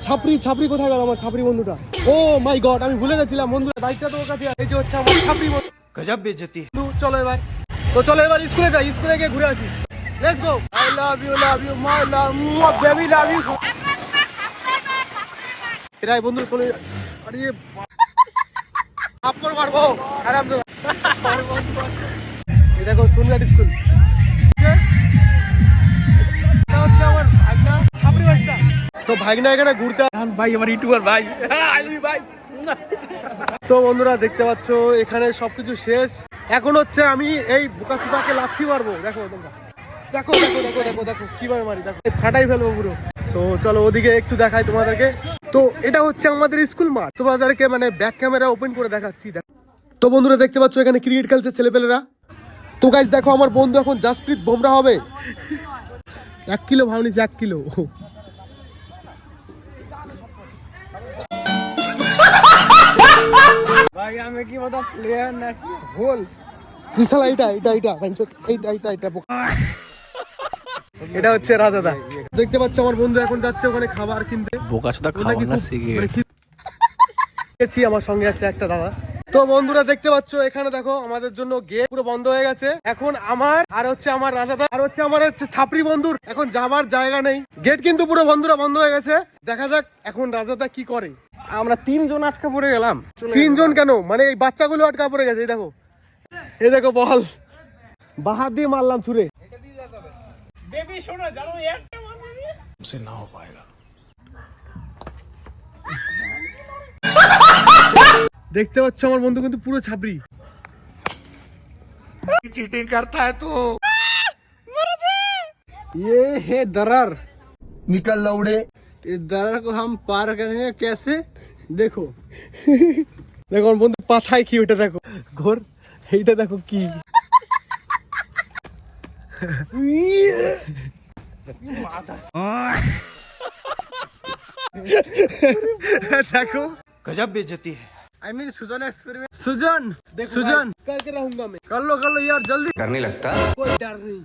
ছাপরি ছাপরি কোথায় গেল আমার ছাপরি বন্ধুটা? ও মাই গড, আমি ভুলে গেছিলাম বন্ধুরা, বাইকটা তো ওর কাছে। এই যে হচ্ছে আমার ছাপরি বন্ধু। गजब बेइज्जती। চলো এবার, তো চলো এবার স্কুলে যাই, স্কুলে গিয়ে ঘুরে আসি। Let's go. I love you my love, baby love you। এরাই বন্ধু চলে। আরে আপর মারবো খারাপ তো। এই দেখো সুনঘাট স্কুল, এটা হচ্ছে আমার ভাগনা ছাপরি বাসটা। তো ভাগনা এখানে ঘুরতে भाई हमारे यूट्यूबर भाई, I love you भाई। তো বন্ধুরা দেখতে পাচ্ছ এখানে সবকিছু শেষ। এখন হচ্ছে আমি এই বোকাচোদাকে লাফি মারবো। দেখো তোমরা, দেখো দেখো দেখো দেখো দেখো কিভাবে মারি, দেখো ফাটাই ফেলবো পুরো। তো চলো ওদিকে একটু দেখাই তোমাদেরকে। তো এটা হচ্ছে আমাদের স্কুল মাঠ, তোমাদেরকে মানে ব্যাক ক্যামেরা ওপেন করে দেখাচ্ছি। তো বন্ধুরা দেখতে পাচ্ছ এখানে ক্রিকেট খেলছে ছেলেপেলেরা। তো গাইস দেখো আমার বন্ধু এখন জাসপ্রীত বুমরাহ হবে। 1 কিলো ভাও নিচ্ছে, 1 কিলো। भाई हमें की बता प्लेयर ना की होल বিশাল এইটা এইটা এইটা এইটা এইটা এইটা এটা হচ্ছে রাজাদা। দেখতে পাচ্ছ আমার বন্ধু এখন যাচ্ছে ওখানে খাবার কিনতে। বোকাচোদা খাওয়া না শিখে গেছি, আমার সঙ্গে আছে একটা দাদা। তো বন্ধুরা দেখতে পাচ্ছ এখানে দেখো আমাদের জন্য গেট পুরো বন্ধ হয়ে গেছে। এখন আমার আর হচ্ছে আমার রাজাদা আর হচ্ছে আমার হচ্ছে ছাপরি বন্ধুর এখন যাবার জায়গা নেই। গেট কিন্তু পুরো বন্ধুরা বন্ধ হয়ে গেছে। দেখা যাক এখন রাজাদা কি করে। আমরা 3 জন আটকা পড়ে গেলাম। 3 জন কেন, মানে এই বাচ্চাগুলো আটকা পড়ে গেছে। এই দেখো, এই দেখো বল বাহাত দিয়ে মারলাম ছুড়ে। বেবি শোনো জানো একটা মারবি हमसे ना हो पाएगा। দেখতে পাচ্ছ আমার বন্ধু কিন্তু পুরো ছাপরি। चीटिंग करता है तू। ये है दरार, निकल लौड़े। इस दरार को हम पार करेंगे कैसे? देखो দেখো আমার বন্ধু পাছায় কি ওটা দেখো, ঘোর এইটা দেখো কি। দেখো गजब बेइज्जती है। I mean सुजन एक्सपेरिमेंट। सुजन सुजन करके रहूंगा मैं, कर लो यार जल्दी। डर नहीं लगता। कोई डर नहीं।